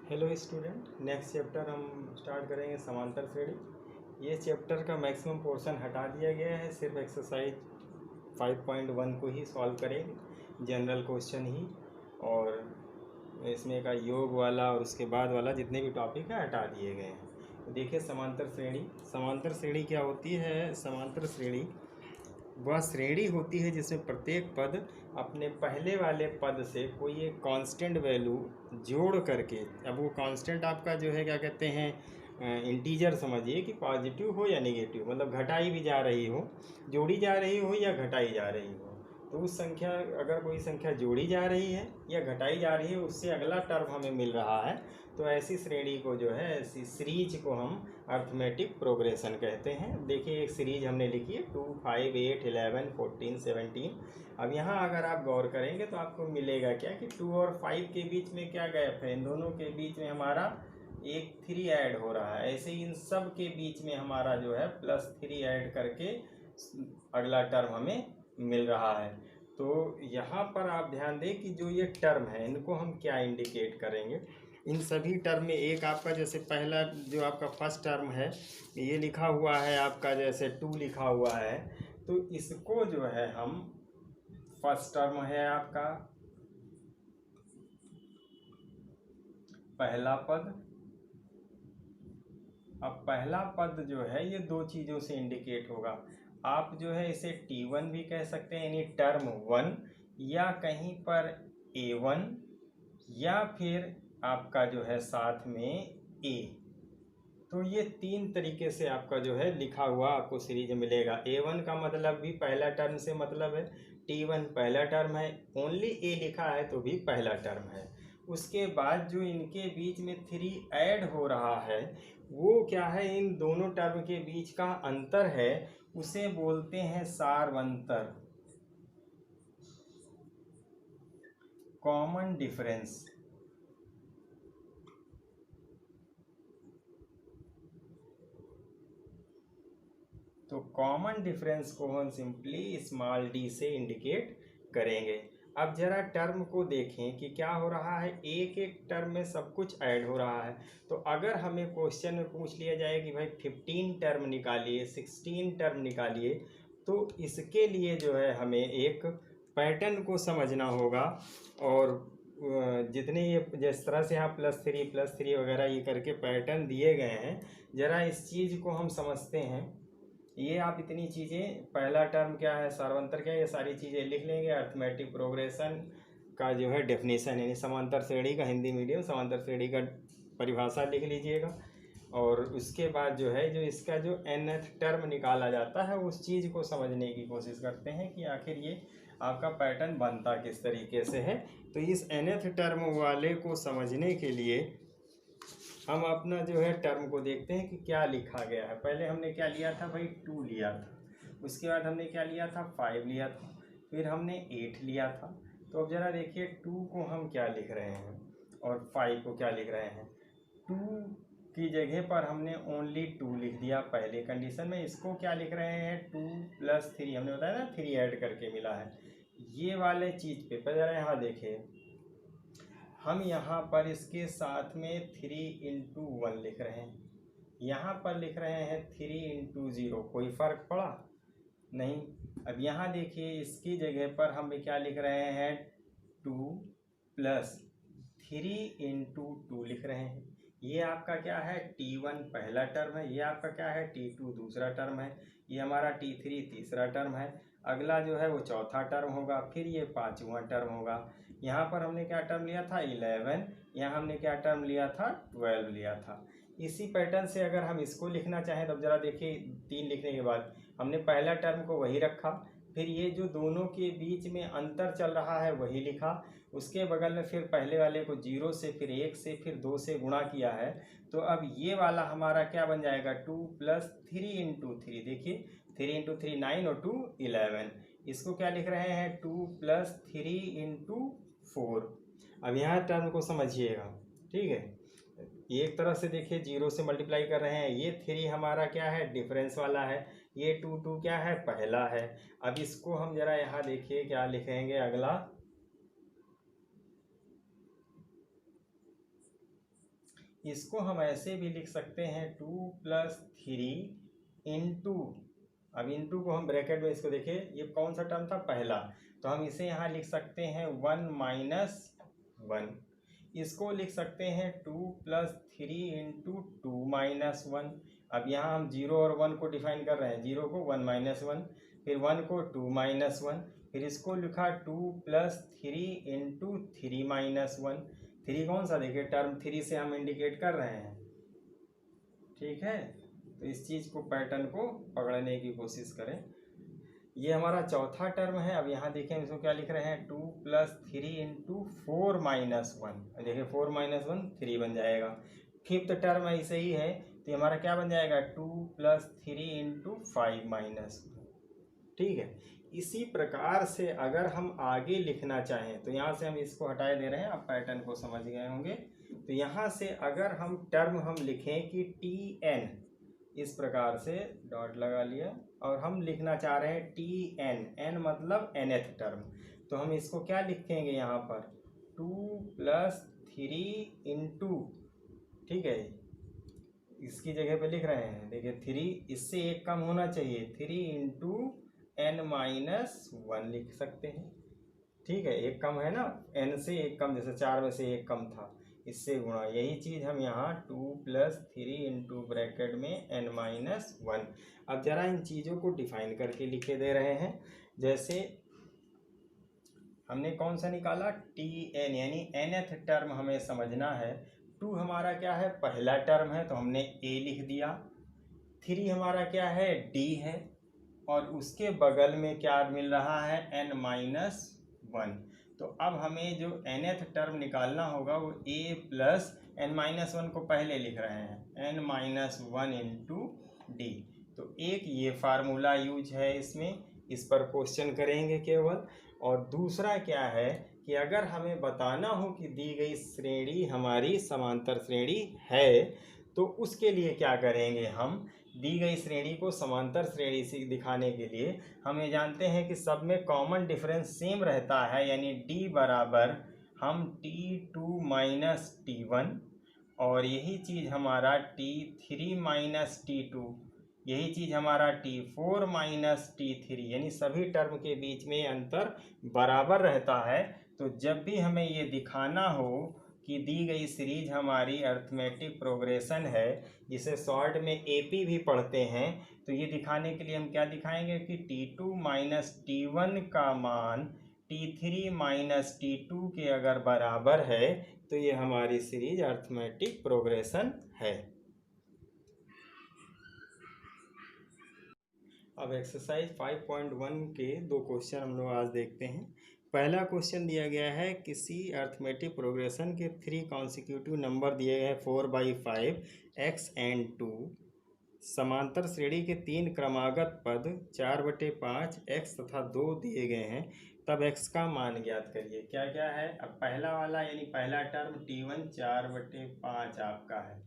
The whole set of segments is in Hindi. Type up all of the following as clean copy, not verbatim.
हेलो स्टूडेंट, नेक्स्ट चैप्टर हम स्टार्ट करेंगे समांतर श्रेणी। ये चैप्टर का मैक्सिमम पोर्शन हटा दिया गया है, सिर्फ एक्सरसाइज 5.1 को ही सॉल्व करेंगे, जनरल क्वेश्चन ही। और इसमें का योग वाला और उसके बाद वाला जितने भी टॉपिक है हटा दिए गए हैं। देखिए समांतर श्रेणी क्या होती है। समांतर श्रेणी वह श्रेणी होती है जिसमें प्रत्येक पद अपने पहले वाले पद से कोई एक कांस्टेंट वैल्यू जोड़ करके, अब वो कांस्टेंट आपका जो है क्या कहते हैं, इंटीजर समझिए कि पॉजिटिव हो या नेगेटिव, मतलब घटाई भी जा रही हो, जोड़ी जा रही हो या घटाई जा रही हो, तो उस संख्या, अगर कोई संख्या जोड़ी जा रही है या घटाई जा रही है, उससे अगला टर्म हमें मिल रहा है, तो ऐसी श्रेणी को जो है, ऐसी सीरीज को हम अर्थमेटिक प्रोग्रेशन कहते हैं। देखिए एक सीरीज हमने लिखी है 2, 5, 8, 11, 14, 17। अब यहाँ अगर आप गौर करेंगे तो आपको मिलेगा क्या कि 2 और 5 के बीच में क्या गैप है, इन दोनों के बीच में हमारा एक 3 ऐड हो रहा है। ऐसे इन सब के बीच में हमारा जो है +3 ऐड करके अगला टर्म हमें मिल रहा है। तो यहाँ पर आप ध्यान दें कि जो ये टर्म है इनको हम क्या इंडिकेट करेंगे। इन सभी टर्म में एक आपका जैसे पहला जो आपका फर्स्ट टर्म है ये लिखा हुआ है आपका, जैसे 2 लिखा हुआ है, तो इसको जो है हम, फर्स्ट टर्म है आपका पहला पद। अब पहला पद जो है ये दो चीज़ों से इंडिकेट होगा। आप जो है इसे T1 भी कह सकते हैं, यानी टर्म 1, या कहीं पर A1, या फिर आपका जो है साथ में A। तो ये 3 तरीके से आपका जो है लिखा हुआ आपको सीरीज मिलेगा। A1 का मतलब भी पहला टर्म से मतलब है, T1 पहला टर्म है, ओनली A लिखा है तो भी पहला टर्म है। उसके बाद जो इनके बीच में 3 ऐड हो रहा है वो क्या है, इन दोनों टर्म के बीच का अंतर है, उसे बोलते हैं सारवंतर, कॉमन डिफरेंस। तो कॉमन डिफरेंस को हम सिंपली स्मॉल डी से इंडिकेट करेंगे। अब जरा टर्म को देखें कि क्या हो रहा है, एक एक टर्म में सब कुछ ऐड हो रहा है। तो अगर हमें क्वेश्चन में पूछ लिया जाए कि भाई 15 टर्म निकालिए, 16 टर्म निकालिए, तो इसके लिए जो है हमें एक पैटर्न को समझना होगा। और जितने ये जिस तरह से यहाँ +3 वगैरह ये करके पैटर्न दिए गए हैं, ज़रा इस चीज़ को हम समझते हैं। ये आप इतनी चीज़ें, पहला टर्म क्या है, सार्वंतर क्या है, ये सारी चीज़ें लिख लेंगे। अर्थमेटिक प्रोग्रेशन का जो है डेफिनेशन, यानी समांतर श्रेणी का हिंदी मीडियम समांतर श्रेणी का परिभाषा लिख लीजिएगा। और उसके बाद जो है जो इसका जो nth टर्म निकाला जाता है उस चीज़ को समझने की कोशिश करते हैं कि आखिर ये आपका पैटर्न बनता किस तरीके से है। तो इस nth टर्म वाले को समझने के लिए हम अपना जो है टर्म को देखते हैं कि क्या लिखा गया है। पहले हमने क्या लिया था भाई, 2 लिया था, उसके बाद हमने क्या लिया था, 5 लिया था, फिर हमने 8 लिया था। तो अब ज़रा देखिए 2 को हम क्या लिख रहे हैं और 5 को क्या लिख रहे हैं। 2 की जगह पर हमने ओनली 2 लिख दिया पहले कंडीशन में। इसको क्या लिख रहे हैं, 2 + 3, हमने बताया ना 3 ऐड करके मिला है। ये वाले चीज़ पे पर ज़रा यहाँ देखिए, हम यहाँ पर इसके साथ में 3 × 1 लिख रहे हैं, यहाँ पर लिख रहे हैं 3 × 0, कोई फ़र्क पड़ा नहीं। अब यहाँ देखिए इसकी जगह पर हम क्या लिख रहे हैं, 2 + 3 × 2 लिख रहे हैं। ये आपका क्या है, T1 पहला टर्म है, ये आपका क्या है, T2 दूसरा टर्म है, ये हमारा T3 तीसरा टर्म है, अगला जो है वो चौथा टर्म होगा, फिर ये 5वां टर्म होगा। यहाँ पर हमने क्या टर्म लिया था, 11, यहाँ हमने क्या टर्म लिया था, 12 लिया था। इसी पैटर्न से अगर हम इसको लिखना चाहें तो जरा देखिए 3 लिखने के बाद हमने पहला टर्म को वही रखा, फिर ये जो दोनों के बीच में अंतर चल रहा है वही लिखा, उसके बगल में फिर पहले वाले को 0 से, फिर 1 से, फिर 2 से गुणा किया है। तो अब ये वाला हमारा क्या बन जाएगा, 2 + 3 × 3, देखिए 3 × 3 9 और 2 11। इसको क्या लिख रहे हैं, 2 + 3 × 4। अब यहाँ टर्म को समझिएगा, ठीक है। एक तरह से देखिए 0 से मल्टीप्लाई कर रहे हैं, ये 3 हमारा क्या है, डिफरेंस वाला है, ये 2 क्या है, पहला है। अब इसको हम जरा यहाँ देखिए क्या लिखेंगे, अगला इसको हम ऐसे भी लिख सकते हैं 2 + 3 इंटू, अब इंटू को हम ब्रैकेट में इसको देखिए, ये कौन सा टर्म था, पहला, तो हम इसे यहाँ लिख सकते हैं 1 - 1। इसको लिख सकते हैं 2 + 3 इंटू 2 - 1। अब यहाँ हम 0 और 1 को डिफाइन कर रहे हैं, 0 को 1 - 1, फिर 1 को 2 - 1, फिर इसको लिखा 2 + 3 इंटू 3 - 1। 3 कौन सा, देखिए टर्म 3 से हम इंडिकेट कर रहे हैं, ठीक है। तो इस चीज़ को, पैटर्न को पकड़ने की कोशिश करें। ये हमारा चौथा टर्म है। अब यहाँ देखें इसको क्या लिख रहे हैं, 2 + 3 इंटू 4 - 1। देखिए 4 - 1 3 बन जाएगा। फिफ्थ टर्म ऐसे ही है, तो हमारा क्या बन जाएगा, 2 + 3 इंटू 5 - 1। ठीक है। इसी प्रकार से अगर हम आगे लिखना चाहें, तो यहाँ से हम इसको हटाए दे रहे हैं, आप पैटर्न को समझ गए होंगे। तो यहाँ से अगर हम टर्म हम लिखें कि TN, इस प्रकार से डॉट लगा लिया, और हम लिखना चाह रहे हैं TN, N मतलब nth टर्म, तो हम इसको क्या लिखेंगे यहाँ पर, 2 + 3 इंटू, ठीक है, इसकी जगह पे लिख रहे हैं, देखिए 3 इससे एक कम होना चाहिए, 3 इंटू N - 1 लिख सकते हैं, ठीक है, एक कम है ना, n से एक कम, जैसे 4 में से एक कम था, इससे गुणा, यही चीज़ हम यहाँ 2 + 3 इंटू ब्रैकेट में N - 1। अब जरा इन चीज़ों को डिफाइन करके लिखे दे रहे हैं। जैसे हमने कौन सा निकाला, TN, यानी nth टर्म हमें समझना है। 2 हमारा क्या है, पहला टर्म है, तो हमने A लिख दिया। 3 हमारा क्या है, D है, और उसके बगल में क्या मिल रहा है, N - 1। तो अब हमें जो nth टर्म निकालना होगा वो A + N - 1 को पहले लिख रहे हैं, N - 1 इंटू D। तो एक ये फार्मूला यूज है इसमें, इस पर क्वेश्चन करेंगे केवल। और दूसरा क्या है कि अगर हमें बताना हो कि दी गई श्रेणी हमारी समांतर श्रेणी है, तो उसके लिए क्या करेंगे, हम दी गई श्रेणी को समांतर श्रेणी से दिखाने के लिए हम ये जानते हैं कि सब में कॉमन डिफरेंस सेम रहता है, यानी D बराबर हम T2 - T1, और यही चीज़ हमारा T3 - T2, यही चीज़ हमारा T4 - T3, यानी सभी टर्म के बीच में अंतर बराबर रहता है। तो जब भी हमें ये दिखाना हो कि दी गई सीरीज हमारी अर्थमेटिक प्रोग्रेशन है, जिसे शॉर्ट में AP भी पढ़ते हैं, तो ये दिखाने के लिए हम क्या दिखाएंगे कि T2 - T1 का मान T3 - T2 के अगर बराबर है, तो ये हमारी सीरीज अर्थमेटिक प्रोग्रेशन है। अब एक्सरसाइज 5.1 के 2 क्वेश्चन हम लोग आज देखते हैं। पहला क्वेश्चन दिया गया है, किसी अर्थमेटिक प्रोग्रेशन के 3 कॉन्सिक्यूटिव नंबर दिए गए हैं 4/5 x and 2, समांतर श्रेणी के 3 क्रमागत पद 4/5 x तथा 2 दिए गए हैं, तब x का मान ज्ञात करिए। क्या क्या है, अब पहला वाला यानी पहला टर्म T1 4/5 आपका है,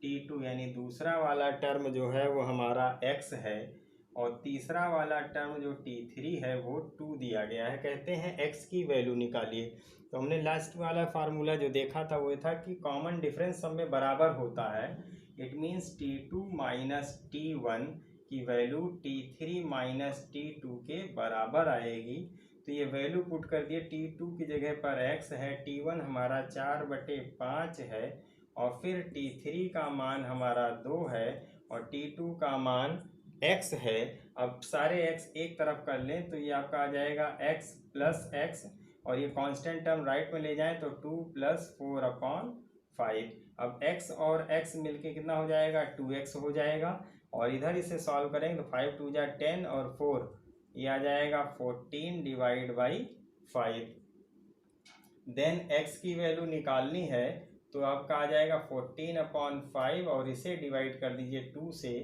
T2 यानी दूसरा वाला टर्म जो है वो हमारा x है, और तीसरा वाला टर्म जो T3 है वो 2 दिया गया है। कहते हैं x की वैल्यू निकालिए। तो हमने लास्ट वाला फार्मूला जो देखा था वो था कि कॉमन डिफरेंस सब में बराबर होता है। इट मीन्स T2 - T1 की वैल्यू T3 - T2 के बराबर आएगी। तो ये वैल्यू पुट कर दिए, T2 की जगह पर x है, T1 हमारा 4/5 है, और फिर T3 का मान हमारा 2 है, और T2 का मान x है। अब सारे x एक तरफ कर लें तो ये आपका आ जाएगा x + x, और ये कांस्टेंट टर्म राइट में ले जाएं तो 2 + 4/5। अब x और x मिलके कितना हो जाएगा, 2x हो जाएगा, और इधर इसे सॉल्व करेंगे तो 5 × 2 = 10 और 4 ये आ जाएगा 14/5। देन x की वैल्यू निकालनी है, तो आपका आ जाएगा 14/5, और इसे डिवाइड कर दीजिए 2 से,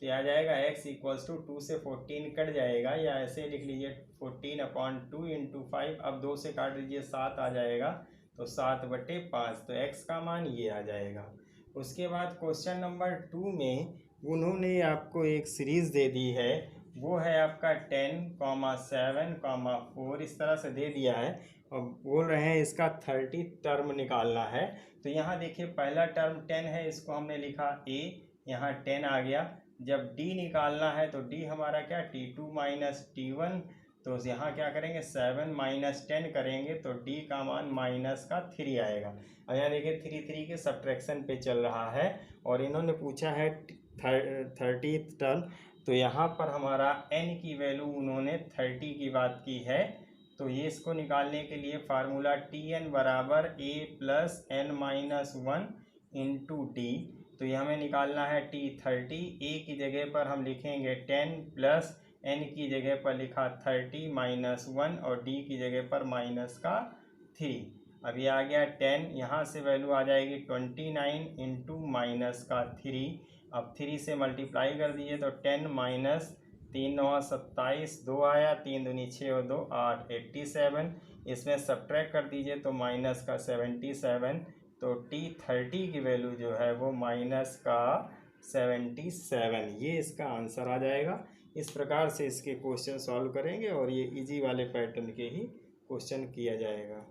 तो आ जाएगा x = 2 से 14 कट जाएगा, या ऐसे लिख लीजिए 14/2 × 5। अब 2 से काट दीजिए 7 आ जाएगा, तो 7/5, तो x का मान ये आ जाएगा। उसके बाद क्वेश्चन नंबर 2 में उन्होंने आपको एक सीरीज़ दे दी है, वो है आपका 10, 7, 4, इस तरह से दे दिया है, अब बोल रहे हैं इसका 30 टर्म निकालना है। तो यहाँ देखिए पहला टर्म 10 है, इसको हमने लिखा a, यहाँ 10 आ गया। जब d निकालना है तो d हमारा क्या, t2 माइनस t1, तो यहाँ क्या करेंगे 7 माइनस 10 करेंगे तो d का मान माइनस का 3 आएगा। अब यहाँ देखिए 3 के सब्ट्रैक्शन पे चल रहा है और इन्होंने पूछा है 30 टर्म, तो यहाँ पर हमारा n की वैल्यू उन्होंने 30 की बात की है। तो ये इसको निकालने के लिए फार्मूला Tn बराबर a plus n minus 1 into D. तो ये हमें निकालना है T30। a की जगह पर हम लिखेंगे 10 प्लस n की जगह पर लिखा 30 माइनस 1 और d की जगह पर माइनस का 3। अब ये आ गया 10, यहाँ से वैल्यू आ जाएगी 29 इंटू माइनस का 3। अब 3 से मल्टीप्लाई कर दीजिए तो 10 माइनस 3 9 27, 2 आया, 3 दूनी 6 और 2 8, 87। इसमें सब्ट्रैक्ट कर दीजिए तो माइनस का 77। तो T30 की वैल्यू जो है वो माइनस का 77, ये इसका आंसर आ जाएगा। इस प्रकार से इसके क्वेश्चन सॉल्व करेंगे और ये इजी वाले पैटर्न के ही क्वेश्चन किया जाएगा।